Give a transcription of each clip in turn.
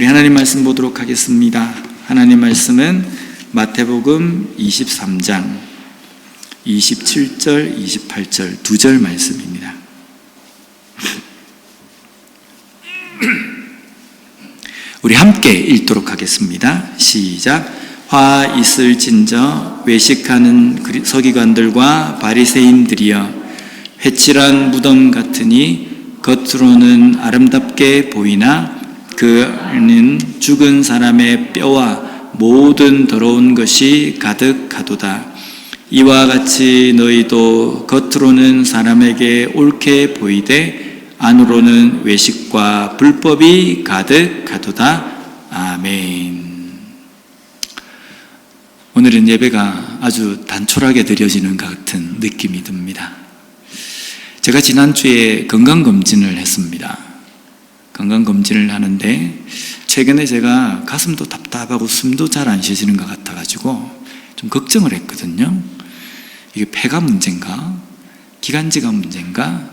우리 하나님 말씀 보도록 하겠습니다. 하나님 말씀은 마태복음 23장 27절, 28절 두 절 말씀입니다. 우리 함께 읽도록 하겠습니다. 시작. 화 있을진저 외식하는 서기관들과 바리새인들이여, 회칠한 무덤 같으니 겉으로는 아름답게 보이나 그 안에는 죽은 사람의 뼈와 모든 더러운 것이 가득하도다. 이와 같이 너희도 겉으로는 사람에게 옳게 보이되 안으로는 외식과 불법이 가득하도다. 아멘. 오늘은 예배가 아주 단촐하게 드려지는 것 같은 느낌이 듭니다. 제가 지난주에 건강검진을 했습니다. 건강검진을 하는데 최근에 제가 가슴도 답답하고 숨도 잘 안 쉬어지는 것 같아가지고 좀 걱정을 했거든요. 이게 폐가 문제인가? 기관지가 문제인가?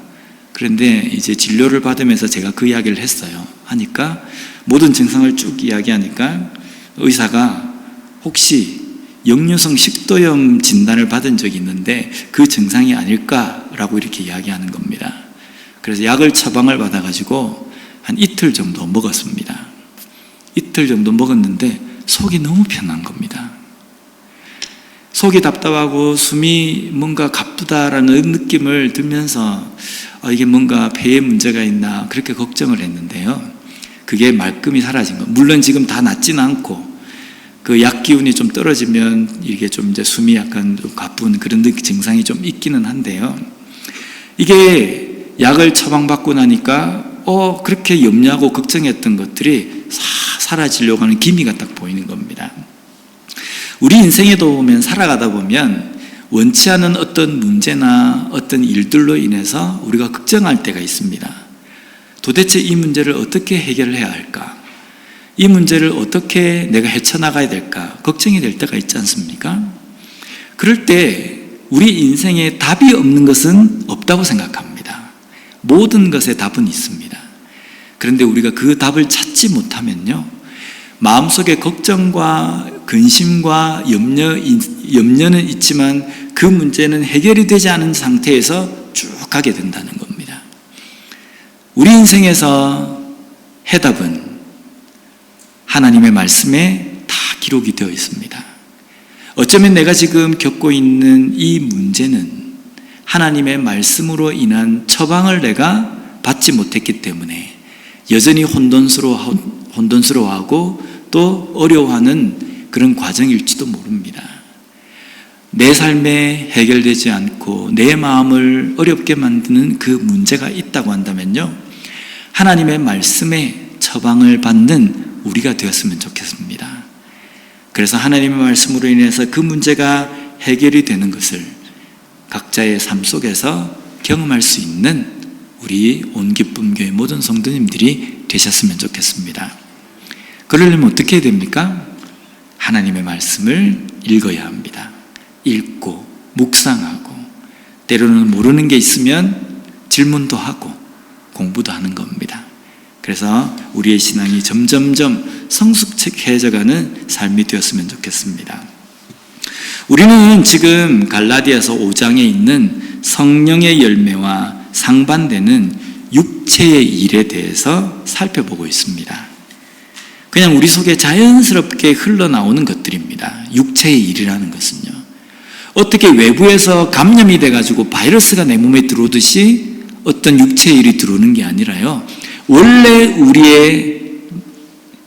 그런데 이제 진료를 받으면서 제가 그 이야기를 했어요. 하니까 모든 증상을 쭉 이야기하니까 의사가 혹시 역류성 식도염 진단을 받은 적이 있는데 그 증상이 아닐까라고 이렇게 이야기하는 겁니다. 그래서 약을 처방을 받아가지고 한 이틀 정도 먹었습니다. 이틀 정도 먹었는데 속이 너무 편한 겁니다. 속이 답답하고 숨이 뭔가 가쁘다라는 느낌을 들면서 이게 뭔가 폐에 문제가 있나 그렇게 걱정을 했는데요. 그게 말끔히 사라진 거. 물론 지금 다 낫지는 않고 그 약 기운이 좀 떨어지면 이게 좀 이제 숨이 약간 좀 가쁜 그런 증상이 좀 있기는 한데요. 이게 약을 처방받고 나니까 그렇게 염려하고 걱정했던 것들이 사라지려고 하는 기미가 딱 보이는 겁니다. 우리 인생에도 보면 살아가다 보면 원치 않은 어떤 문제나 어떤 일들로 인해서 우리가 걱정할 때가 있습니다. 도대체 이 문제를 어떻게 해결해야 할까? 이 문제를 어떻게 내가 헤쳐나가야 될까? 걱정이 될 때가 있지 않습니까? 그럴 때 우리 인생에 답이 없는 것은 없다고 생각합니다. 모든 것에 답은 있습니다. 그런데 우리가 그 답을 찾지 못하면요, 마음속에 걱정과 근심과 염려는 있지만 그 문제는 해결이 되지 않은 상태에서 쭉 가게 된다는 겁니다. 우리 인생에서 해답은 하나님의 말씀에 다 기록이 되어 있습니다. 어쩌면 내가 지금 겪고 있는 이 문제는 하나님의 말씀으로 인한 처방을 내가 받지 못했기 때문에 여전히 혼돈스러워하고 또 어려워하는 그런 과정일지도 모릅니다. 내 삶에 해결되지 않고 내 마음을 어렵게 만드는 그 문제가 있다고 한다면요, 하나님의 말씀에 처방을 받는 우리가 되었으면 좋겠습니다. 그래서 하나님의 말씀으로 인해서 그 문제가 해결이 되는 것을 각자의 삶 속에서 경험할 수 있는 우리 온기쁨교회 모든 성도님들이 되셨으면 좋겠습니다. 그러려면 어떻게 해야 됩니까? 하나님의 말씀을 읽어야 합니다. 읽고 묵상하고 때로는 모르는 게 있으면 질문도 하고 공부도 하는 겁니다. 그래서 우리의 신앙이 점점점 성숙해져가는 삶이 되었으면 좋겠습니다. 우리는 지금 갈라디아서 5장에 있는 성령의 열매와 상반되는 육체의 일에 대해서 살펴보고 있습니다. 그냥 우리 속에 자연스럽게 흘러나오는 것들입니다. 육체의 일이라는 것은요, 어떻게 외부에서 감염이 돼가지고 바이러스가 내 몸에 들어오듯이 어떤 육체의 일이 들어오는 게 아니라요, 원래 우리의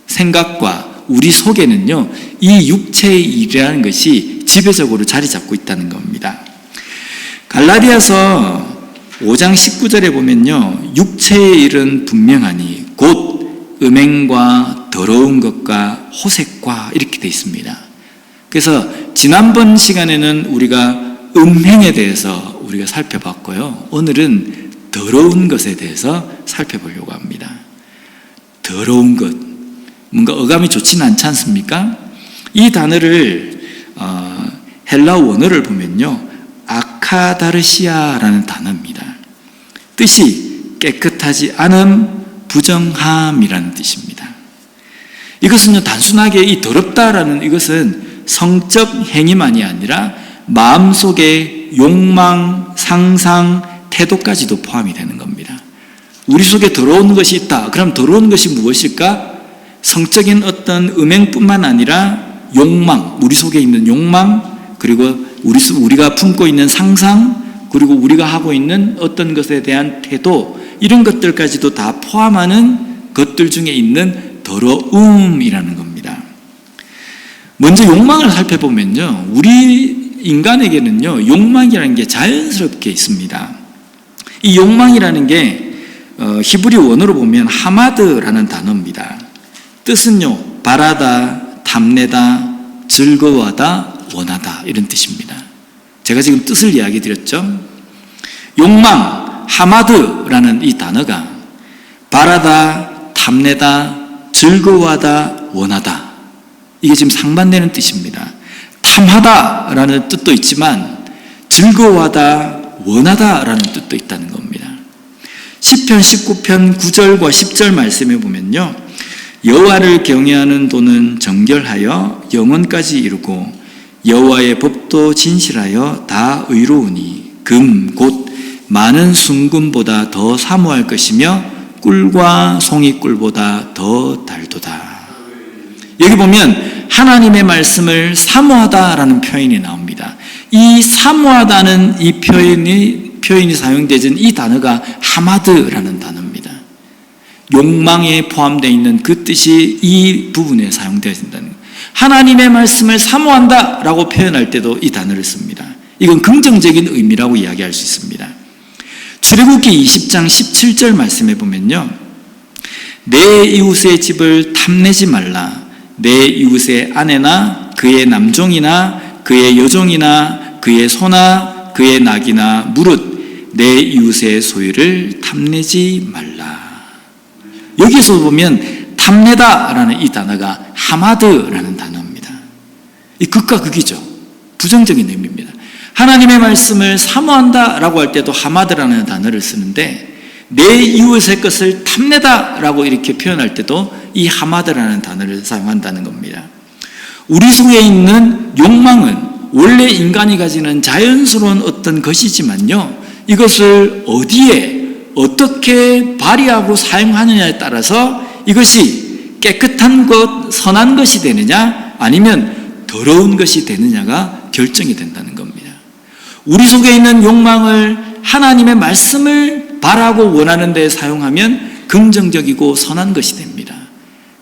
생각과 우리 속에는요, 이 육체의 일이라는 것이 지배적으로 자리 잡고 있다는 겁니다. 갈라디아서 5장 19절에 보면요, 육체의 일은 분명하니 곧 음행과 더러운 것과 호색과 이렇게 되어 있습니다. 그래서 지난번 시간에는 우리가 음행에 대해서 우리가 살펴봤고요, 오늘은 더러운 것에 대해서 살펴보려고 합니다. 더러운 것, 뭔가 어감이 좋지는 않지 않습니까? 이 단어를 헬라 원어를 보면요, 아카다르시아라는 단어입니다. 뜻이 깨끗하지 않음, 부정함이라는 뜻입니다. 이것은요, 단순하게 이 더럽다라는 이것은 성적 행위만이 아니라 마음속의 욕망, 상상, 태도까지도 포함이 되는 겁니다. 우리 속에 더러운 것이 있다. 그럼 더러운 것이 무엇일까? 성적인 어떤 음행뿐만 아니라 욕망, 우리 속에 있는 욕망, 그리고 우리가 품고 있는 상상, 그리고 우리가 하고 있는 어떤 것에 대한 태도, 이런 것들까지도 다 포함하는 것들 중에 있는 더러움이라는 겁니다. 먼저 욕망을 살펴보면요, 우리 인간에게는요, 욕망이라는 게 자연스럽게 있습니다. 이 욕망이라는 게 히브리 원어로 보면 하마드라는 단어입니다. 뜻은요, 바라다, 탐내다, 즐거워하다, 원하다, 이런 뜻입니다. 제가 지금 뜻을 이야기 드렸죠. 욕망, 하마드라는 이 단어가 바라다, 탐내다, 즐거워하다, 원하다, 이게 지금 상반되는 뜻입니다. 탐하다라는 뜻도 있지만 즐거워하다, 원하다라는 뜻도 있다는 겁니다. 시편 19편 9절과 10절 말씀에 보면요, 여호와를 경외하는 도는 정결하여 영원까지 이루고 여호와의 법도 진실하여 다 의로우니 금 곧 많은 순금보다 더 사모할 것이며 꿀과 송이꿀보다 더 달도다. 여기 보면 하나님의 말씀을 사모하다라는 표현이 나옵니다. 이 사모하다는 이 표현이 사용되는 이 단어가 하마드라는 단어입니다. 욕망에 포함되어 있는 그 뜻이 이 부분에 사용되어진다는 거예요. 하나님의 말씀을 사모한다라고 표현할 때도 이 단어를 씁니다. 이건 긍정적인 의미라고 이야기할 수 있습니다. 출애굽기 20장 17절 말씀에 보면요, 내 이웃의 집을 탐내지 말라. 내 이웃의 아내나 그의 남종이나 그의 여종이나 그의 소나 그의 낙이나 무릇 내 이웃의 소유를 탐내지 말라. 여기서 보면 탐내다라는 이 단어가 하마드라는 단어입니다. 이 극과 극이죠. 부정적인 의미입니다. 하나님의 말씀을 사모한다라고 할 때도 하마드라는 단어를 쓰는데, 내 이웃의 것을 탐내다라고 이렇게 표현할 때도 이 하마드라는 단어를 사용한다는 겁니다. 우리 속에 있는 욕망은 원래 인간이 가지는 자연스러운 어떤 것이지만요, 이것을 어디에 어떻게 발휘하고 사용하느냐에 따라서 이것이 깨끗한 것, 선한 것이 되느냐 아니면 더러운 것이 되느냐가 결정이 된다는 겁니다. 우리 속에 있는 욕망을 하나님의 말씀을 바라고 원하는 데 사용하면 긍정적이고 선한 것이 됩니다.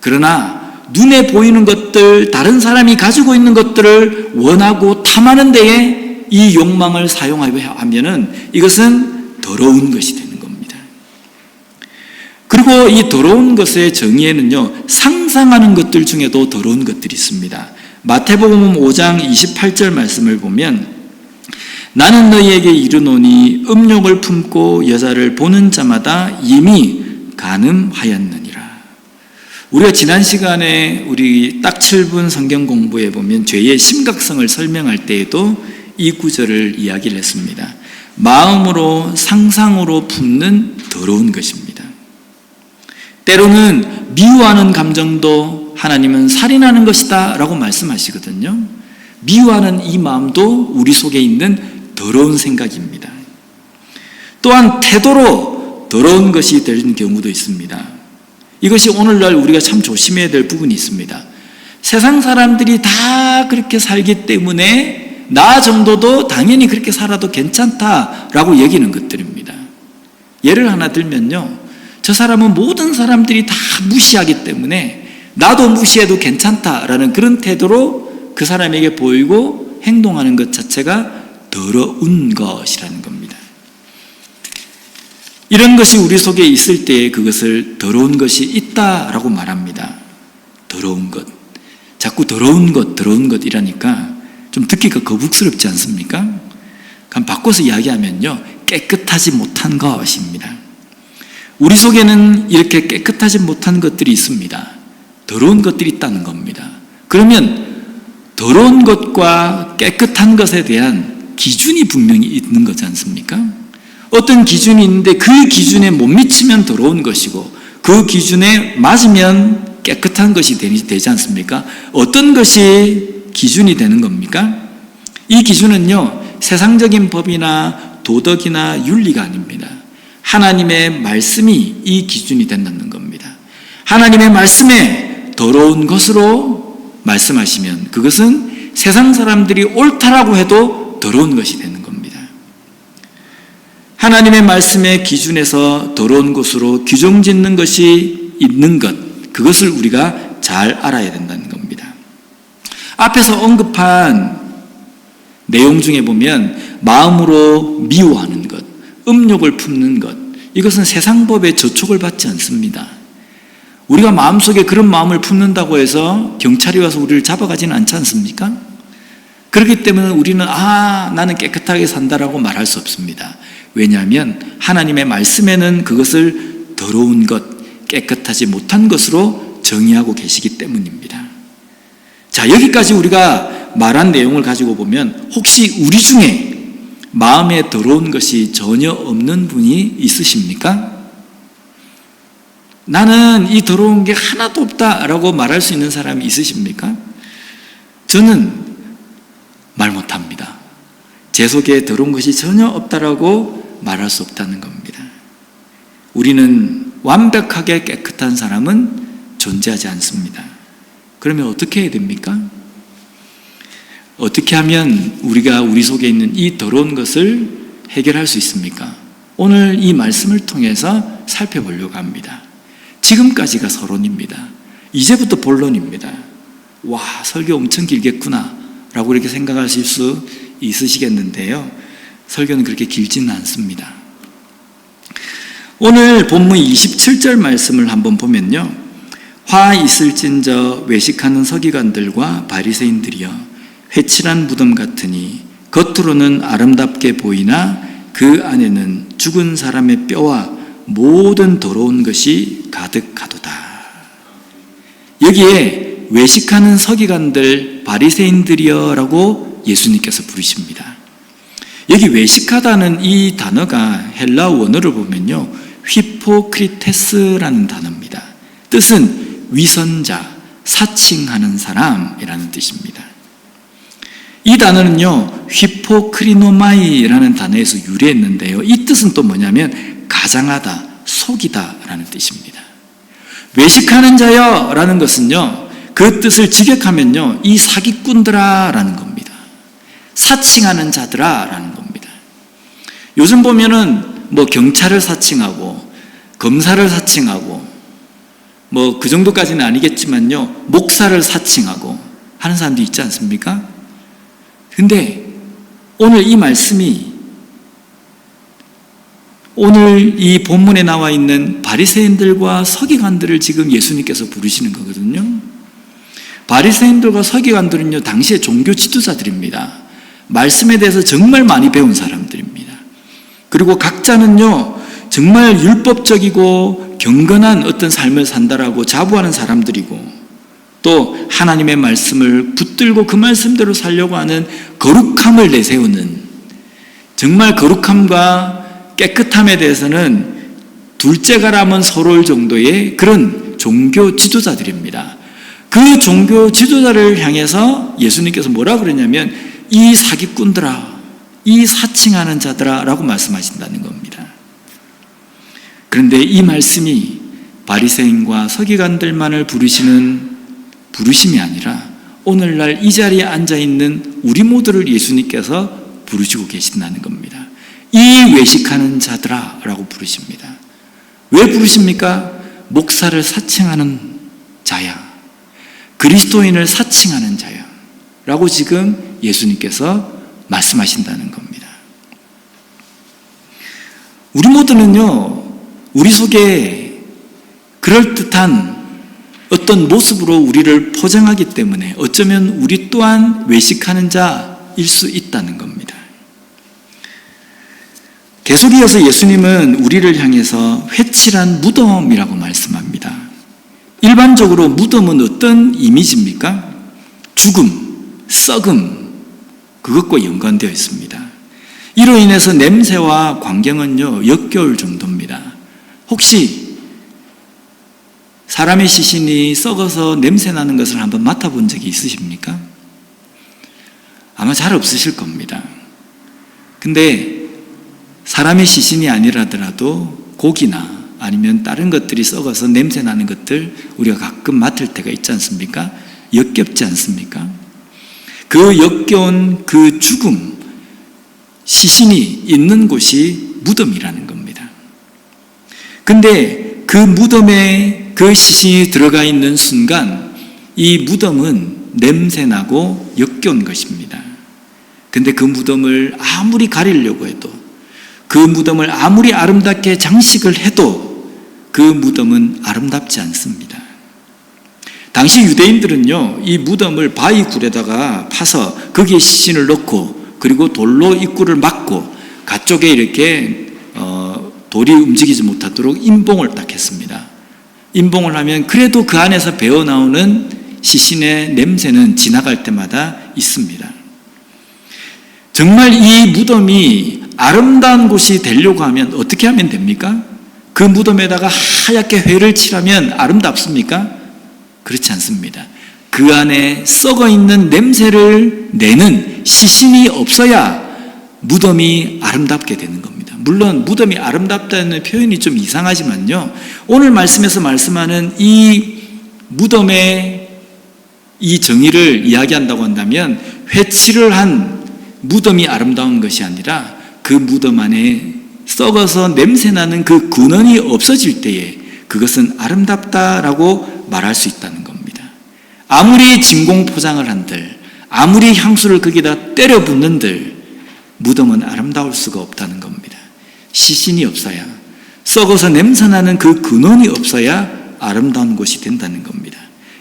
그러나 눈에 보이는 것들, 다른 사람이 가지고 있는 것들을 원하고 탐하는 데에 이 욕망을 사용하면은 이것은 더러운 것이 되는 겁니다. 그리고 이 더러운 것의 정의에는요, 상상하는 것들 중에도 더러운 것들이 있습니다. 마태복음 5장 28절 말씀을 보면, 나는 너희에게 이르노니 음욕을 품고 여자를 보는 자마다 이미 간음하였느니라. 우리가 지난 시간에 우리 딱 7분 성경 공부에 보면 죄의 심각성을 설명할 때에도 이 구절을 이야기를 했습니다. 마음으로 상상으로 품는 더러운 것입니다. 때로는 미워하는 감정도 하나님은 살인하는 것이다 라고 말씀하시거든요. 미워하는 이 마음도 우리 속에 있는 더러운 생각입니다. 또한 태도로 더러운 것이 되는 경우도 있습니다. 이것이 오늘날 우리가 참 조심해야 될 부분이 있습니다. 세상 사람들이 다 그렇게 살기 때문에 나 정도도 당연히 그렇게 살아도 괜찮다라고 여기는 것들입니다. 예를 하나 들면요, 저 사람은 모든 사람들이 다 무시하기 때문에 나도 무시해도 괜찮다라는 그런 태도로 그 사람에게 보이고 행동하는 것 자체가 더러운 것이라는 겁니다. 이런 것이 우리 속에 있을 때 그것을 더러운 것이 있다라고 말합니다. 더러운 것. 자꾸 더러운 것 이라니까 좀 듣기가 거북스럽지 않습니까? 그럼 바꿔서 이야기하면요, 깨끗하지 못한 것입니다. 우리 속에는 이렇게 깨끗하지 못한 것들이 있습니다. 더러운 것들이 있다는 겁니다. 그러면 더러운 것과 깨끗한 것에 대한 기준이 분명히 있는 거지 않습니까? 어떤 기준이 있는데 그 기준에 못 미치면 더러운 것이고 그 기준에 맞으면 깨끗한 것이 되지 않습니까? 어떤 것이 기준이 되는 겁니까? 이 기준은요, 세상적인 법이나 도덕이나 윤리가 아닙니다. 하나님의 말씀이 이 기준이 된다는 겁니다. 하나님의 말씀에 더러운 것으로 말씀하시면 그것은 세상 사람들이 옳다라고 해도 더러운 것이 되는 겁니다. 하나님의 말씀의 기준에서 더러운 것으로 규정 짓는 것이 있는 것, 그것을 우리가 잘 알아야 된다는 겁니다. 앞에서 언급한 내용 중에 보면 마음으로 미워하는 것, 음욕을 품는 것, 이것은 세상 법에 저촉을 받지 않습니다. 우리가 마음속에 그런 마음을 품는다고 해서 경찰이 와서 우리를 잡아가지는 않지 않습니까? 그렇기 때문에 우리는 나는 깨끗하게 산다라고 말할 수 없습니다. 왜냐하면 하나님의 말씀에는 그것을 더러운 것, 깨끗하지 못한 것으로 정의하고 계시기 때문입니다. 자, 여기까지 우리가 말한 내용을 가지고 보면 혹시 우리 중에 마음에 더러운 것이 전혀 없는 분이 있으십니까? 나는 이 더러운 게 하나도 없다라고 말할 수 있는 사람이 있으십니까? 저는 말 못합니다. 제 속에 더러운 것이 전혀 없다라고 말할 수 없다는 겁니다. 우리는 완벽하게 깨끗한 사람은 존재하지 않습니다. 그러면 어떻게 해야 됩니까? 어떻게 하면 우리가 우리 속에 있는 이 더러운 것을 해결할 수 있습니까? 오늘 이 말씀을 통해서 살펴보려고 합니다. 지금까지가 서론입니다. 이제부터 본론입니다. 와, 설교 엄청 길겠구나 라고 이렇게 생각하실 수 있으시겠는데요, 설교는 그렇게 길지는 않습니다. 오늘 본문 27절 말씀을 한번 보면요, 화 있을진저 외식하는 서기관들과 바리새인들이여 회칠한 무덤 같으니 겉으로는 아름답게 보이나 그 안에는 죽은 사람의 뼈와 모든 더러운 것이 가득하도다. 여기에 외식하는 서기관들, 바리새인들이여 라고 예수님께서 부르십니다. 여기 외식하다는 이 단어가 헬라 원어를 보면요, 휘포크리테스라는 단어입니다. 뜻은 위선자, 사칭하는 사람이라는 뜻입니다. 이 단어는요, 휘포크리노마이라는 단어에서 유래했는데요, 이 뜻은 또 뭐냐면 가장하다, 속이다 라는 뜻입니다. 외식하는 자여 라는 것은요, 그 뜻을 직역하면요, 이 사기꾼들아 라는 겁니다. 사칭하는 자들아 라는 겁니다. 요즘 보면은 경찰을 사칭하고 검사를 사칭하고 그 정도까지는 아니겠지만요, 목사를 사칭하고 하는 사람도 있지 않습니까? 근데 오늘 이 말씀이, 오늘 이 본문에 나와 있는 바리새인들과 서기관들을 지금 예수님께서 부르시는 거거든요. 바리새인들과 서기관들은요, 당시의 종교 지도자들입니다. 말씀에 대해서 정말 많이 배운 사람들입니다. 그리고 각자는요, 정말 율법적이고 경건한 어떤 삶을 산다라고 자부하는 사람들이고, 또 하나님의 말씀을 붙들고 그 말씀대로 살려고 하는 거룩함을 내세우는, 정말 거룩함과 깨끗함에 대해서는 둘째가라면 서러울 정도의 그런 종교 지도자들입니다. 그 종교 지도자를 향해서 예수님께서 뭐라 그러냐면 이 사기꾼들아, 이 사칭하는 자들아 라고 말씀하신다는 겁니다. 그런데 이 말씀이 바리새인과 서기관들만을 부르시는 부르심이 아니라 오늘날 이 자리에 앉아있는 우리 모두를 예수님께서 부르시고 계신다는 겁니다. 이 외식하는 자들아 라고 부르십니다. 왜 부르십니까? 목사를 사칭하는 자야, 그리스도인을 사칭하는 자야 라고 지금 예수님께서 말씀하신다는 겁니다. 우리 모두는요, 우리 속에 그럴듯한 어떤 모습으로 우리를 포장하기 때문에 어쩌면 우리 또한 외식하는 자일 수 있다는 겁니다. 계속 이어서 예수님은 우리를 향해서 회칠한 무덤이라고 말씀합니다. 일반적으로 무덤은 어떤 이미지입니까? 죽음, 썩음, 그것과 연관되어 있습니다. 이로 인해서 냄새와 광경은요, 역겨울 정도입니다. 혹시 사람의 시신이 썩어서 냄새 나는 것을 한번 맡아본 적이 있으십니까? 아마 잘 없으실 겁니다. 근데 사람의 시신이 아니라더라도 고기나 아니면 다른 것들이 썩어서 냄새 나는 것들 우리가 가끔 맡을 때가 있지 않습니까? 역겹지 않습니까? 그 역겨운 그 죽음, 시신이 있는 곳이 무덤이라는 겁니다. 근데 그 무덤에 그 시신이 들어가 있는 순간 이 무덤은 냄새나고 역겨운 것입니다. 근데 그 무덤을 아무리 가리려고 해도, 그 무덤을 아무리 아름답게 장식을 해도 그 무덤은 아름답지 않습니다. 당시 유대인들은요, 이 무덤을 바위 굴에다가 파서 거기에 시신을 넣고 그리고 돌로 입구를 막고 가쪽에 이렇게 돌이 움직이지 못하도록 임봉을 딱 했습니다. 임봉을 하면 그래도 그 안에서 배어나오는 시신의 냄새는 지나갈 때마다 있습니다. 정말 이 무덤이 아름다운 곳이 되려고 하면 어떻게 하면 됩니까? 그 무덤에다가 하얗게 회를 칠하면 아름답습니까? 그렇지 않습니다. 그 안에 썩어 있는 냄새를 내는 시신이 없어야 무덤이 아름답게 되는 겁니다. 물론 무덤이 아름답다는 표현이 좀 이상하지만요, 오늘 말씀에서 말씀하는 이 무덤의 이 정의를 이야기한다고 한다면 회칠을 한 무덤이 아름다운 것이 아니라 그 무덤 안에 썩어서 냄새나는 그 근원이 없어질 때에 그것은 아름답다라고 말할 수 있다는 겁니다. 아무리 진공 포장을 한들, 아무리 향수를 거기다 때려 붓는들 무덤은 아름다울 수가 없다는 겁니다. 시신이 없어야, 썩어서 냄새나는 그 근원이 없어야 아름다운 곳이 된다는 겁니다.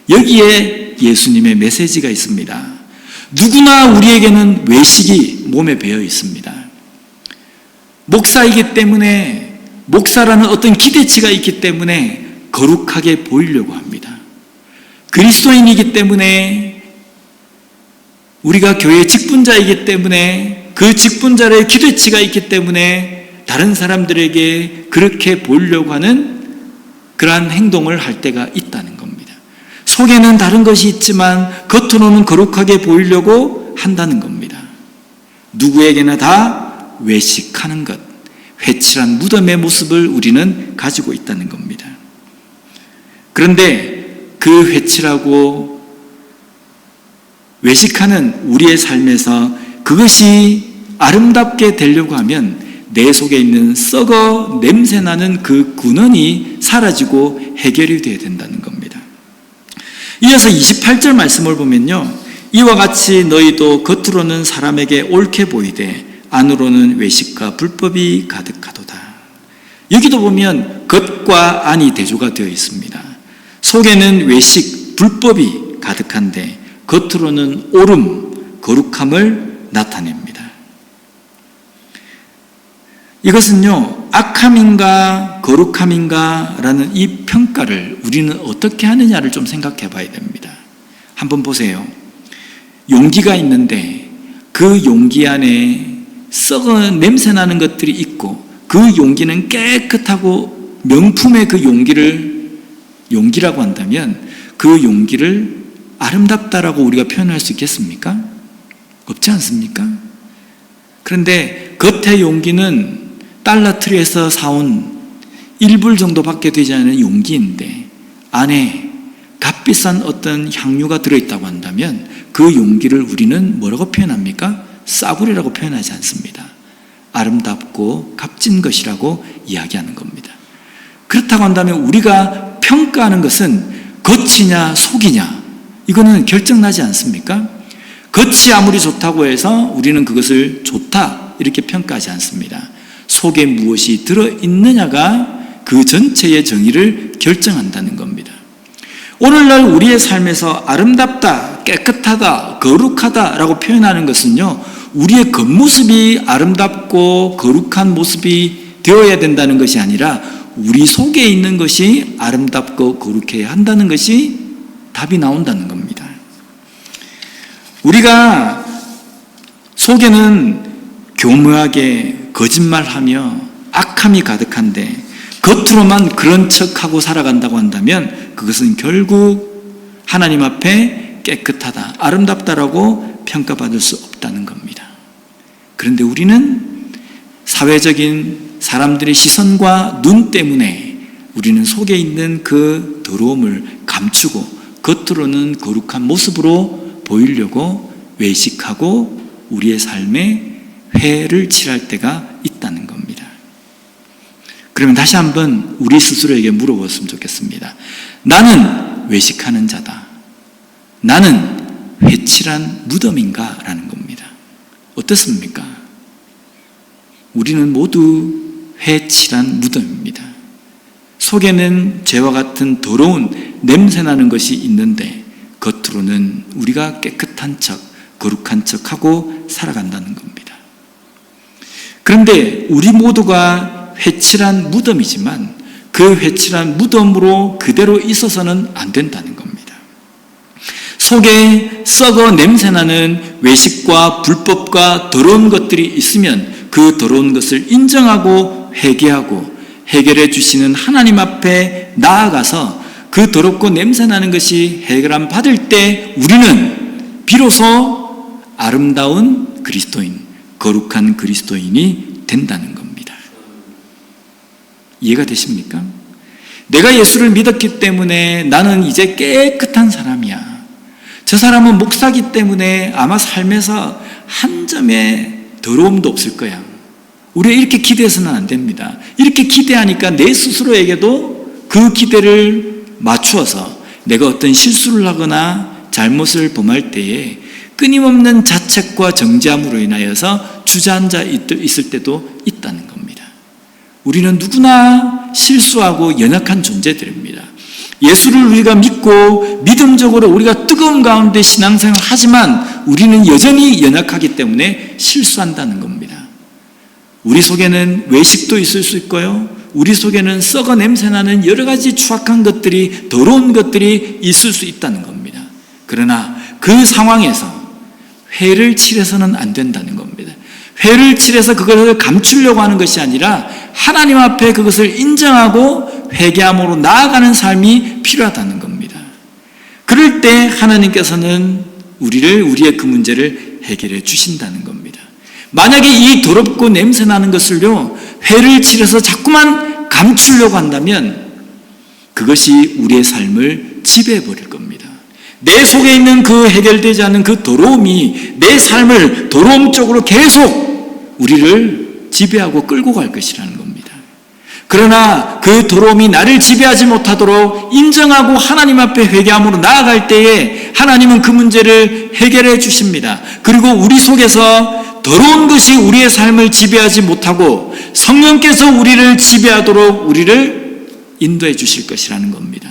여기에 예수님의 메시지가 있습니다. 누구나 우리에게는 외식이 몸에 배어 있습니다. 목사이기 때문에, 목사라는 어떤 기대치가 있기 때문에 거룩하게 보이려고 합니다. 그리스도인이기 때문에, 우리가 교회 직분자이기 때문에, 그 직분자의 기대치가 있기 때문에 다른 사람들에게 그렇게 보이려고 하는 그러한 행동을 할 때가 있다는 겁니다. 속에는 다른 것이 있지만 겉으로는 거룩하게 보이려고 한다는 겁니다. 누구에게나 다 외식하는 것, 회칠한 무덤의 모습을 우리는 가지고 있다는 겁니다. 그런데 그 회칠하고 외식하는 우리의 삶에서 그것이 아름답게 되려고 하면 내 속에 있는 썩어 냄새나는 그 근원이 사라지고 해결이 되어야 된다는 겁니다. 이어서 28절 말씀을 보면요, 이와 같이 너희도 겉으로는 사람에게 옳게 보이되 안으로는 외식과 불법이 가득하도다. 여기도 보면 겉과 안이 대조가 되어 있습니다. 속에는 외식, 불법이 가득한데 겉으로는 옳음, 거룩함을 나타냅니다. 이것은요, 악함인가 거룩함인가 라는 이 평가를 우리는 어떻게 하느냐를 좀 생각해 봐야 됩니다. 한번 보세요. 용기가 있는데 그 용기 안에 썩어 냄새나는 것들이 있고 그 용기는 깨끗하고 명품의 그 용기라고 한다면 그 용기를 아름답다라고 우리가 표현할 수 있겠습니까? 없지 않습니까? 그런데 겉의 용기는 달러트리에서 사온 1불 정도밖에 되지 않은 용기인데 안에 값비싼 어떤 향유가 들어있다고 한다면 그 용기를 우리는 뭐라고 표현합니까? 싸구려라고 표현하지 않습니다. 아름답고 값진 것이라고 이야기하는 겁니다. 그렇다고 한다면 우리가 평가하는 것은 겉이냐 속이냐, 이거는 결정나지 않습니까? 겉이 아무리 좋다고 해서 우리는 그것을 좋다 이렇게 평가하지 않습니다. 속에 무엇이 들어있느냐가 그 전체의 정의를 결정한다는 겁니다. 오늘날 우리의 삶에서 아름답다, 깨끗하다, 거룩하다라고 표현하는 것은요, 우리의 겉모습이 아름답고 거룩한 모습이 되어야 된다는 것이 아니라 우리 속에 있는 것이 아름답고 거룩해야 한다는 것이 답이 나온다는 겁니다. 우리가 속에는 교묘하게 거짓말하며 악함이 가득한데 겉으로만 그런 척하고 살아간다고 한다면 그것은 결국 하나님 앞에 깨끗하다, 아름답다라고 평가받을 수 없다는 겁니다. 그런데 우리는 사회적인 사람들의 시선과 눈 때문에 우리는 속에 있는 그 더러움을 감추고 겉으로는 거룩한 모습으로 보이려고 외식하고 우리의 삶에 회를 칠할 때가 있다는 겁니다. 그러면 다시 한번 우리 스스로에게 물어봤으면 좋겠습니다. 나는 외식하는 자다. 나는 회칠한 무덤인가? 라는 겁니다. 어떻습니까? 우리는 모두 회칠한 무덤입니다. 속에는 죄와 같은 더러운 냄새나는 것이 있는데 겉으로는 우리가 깨끗한 척, 거룩한 척하고 살아간다는 겁니다. 그런데 우리 모두가 회칠한 무덤이지만 그 회칠한 무덤으로 그대로 있어서는 안 된다는 겁니다. 속에 썩어 냄새나는 외식과 불법과 더러운 것들이 있으면 그 더러운 것을 인정하고 회개하고 해결해 주시는 하나님 앞에 나아가서 그 더럽고 냄새나는 것이 해결함 받을 때 우리는 비로소 아름다운 그리스도인, 거룩한 그리스도인이 된다는 겁니다. 이해가 되십니까? 내가 예수를 믿었기 때문에 나는 이제 깨끗한 사람이야. 저 사람은 목사기 때문에 아마 삶에서 한 점의 더러움도 없을 거야. 우리가 이렇게 기대해서는 안 됩니다. 이렇게 기대하니까 내 스스로에게도 그 기대를 맞추어서 내가 어떤 실수를 하거나 잘못을 범할 때에 끊임없는 자책과 정죄함으로 인하여서 주저앉아 있을 때도 있다는 겁니다. 우리는 누구나 실수하고 연약한 존재들입니다. 예수를 우리가 믿고 믿음적으로 우리가 뜨거운 가운데 신앙생활을 하지만 우리는 여전히 연약하기 때문에 실수한다는 겁니다. 우리 속에는 외식도 있을 수 있고요. 우리 속에는 썩어 냄새나는 여러 가지 추악한 것들이, 더러운 것들이 있을 수 있다는 겁니다. 그러나 그 상황에서 회를 칠해서는 안 된다는 겁니다. 회를 칠해서 그것을 감추려고 하는 것이 아니라 하나님 앞에 그것을 인정하고 회개함으로 나아가는 삶이 필요하다는 겁니다. 그럴 때 하나님께서는 우리의 그 문제를 해결해 주신다는 겁니다. 만약에 이 더럽고 냄새나는 것을요, 회를 칠해서 자꾸만 감추려고 한다면 그것이 우리의 삶을 지배해버릴 겁니다. 내 속에 있는 그 해결되지 않은 그 더러움이 내 삶을 더러움 쪽으로 계속 우리를 지배하고 끌고 갈 것이라는 겁니다. 그러나 그 더러움이 나를 지배하지 못하도록 인정하고 하나님 앞에 회개함으로 나아갈 때에 하나님은 그 문제를 해결해 주십니다. 그리고 우리 속에서 더러운 것이 우리의 삶을 지배하지 못하고 성령께서 우리를 지배하도록 우리를 인도해 주실 것이라는 겁니다.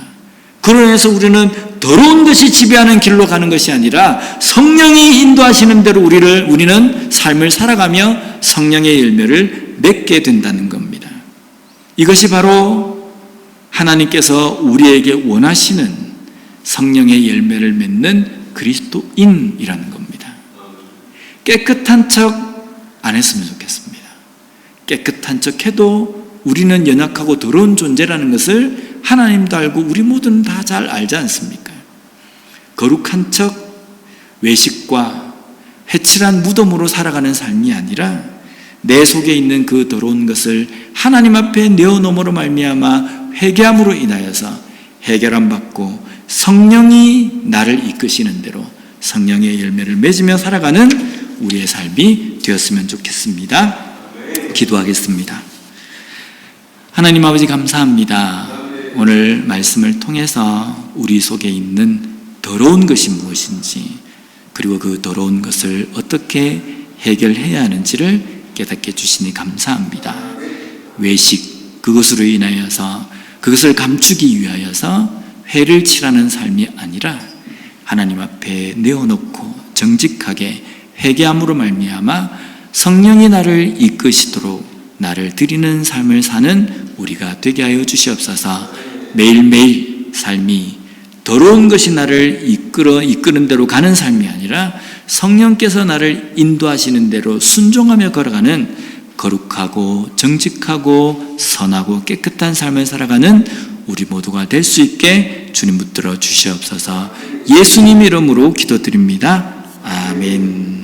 그러면서 우리는 더러운 것이 지배하는 길로 가는 것이 아니라 성령이 인도하시는 대로 우리는 삶을 살아가며 성령의 열매를 맺게 된다는 겁니다. 이것이 바로 하나님께서 우리에게 원하시는 성령의 열매를 맺는 그리스도인이라는 겁니다. 깨끗한 척 안 했으면 좋겠습니다. 깨끗한 척 해도 우리는 연약하고 더러운 존재라는 것을 하나님도 알고 우리 모두는 다 잘 알지 않습니까? 거룩한 척, 외식과 회칠한 무덤으로 살아가는 삶이 아니라 내 속에 있는 그 더러운 것을 하나님 앞에 내어놓음으로 말미암아 회개함으로 인하여서 해결함 받고 성령이 나를 이끄시는 대로 성령의 열매를 맺으며 살아가는 우리의 삶이 되었으면 좋겠습니다. 기도하겠습니다. 하나님 아버지 감사합니다. 오늘 말씀을 통해서 우리 속에 있는 더러운 것이 무엇인지 그리고 그 더러운 것을 어떻게 해결해야 하는지를 깨닫게 해주시니 감사합니다. 외식, 그것으로 인하여서 그것을 감추기 위하여서 회를 칠하는 삶이 아니라 하나님 앞에 내어놓고 정직하게 회개함으로 말미암아 성령이 나를 이끄시도록 나를 드리는 삶을 사는 우리가 되게 하여 주시옵소서. 매일매일 삶이 더러운 것이 나를 이끄는 대로 가는 삶이 아니라 성령께서 나를 인도하시는 대로 순종하며 걸어가는 거룩하고 정직하고 선하고 깨끗한 삶을 살아가는 우리 모두가 될 수 있게 주님 붙들어 주시옵소서. 예수님 이름으로 기도드립니다. 아멘.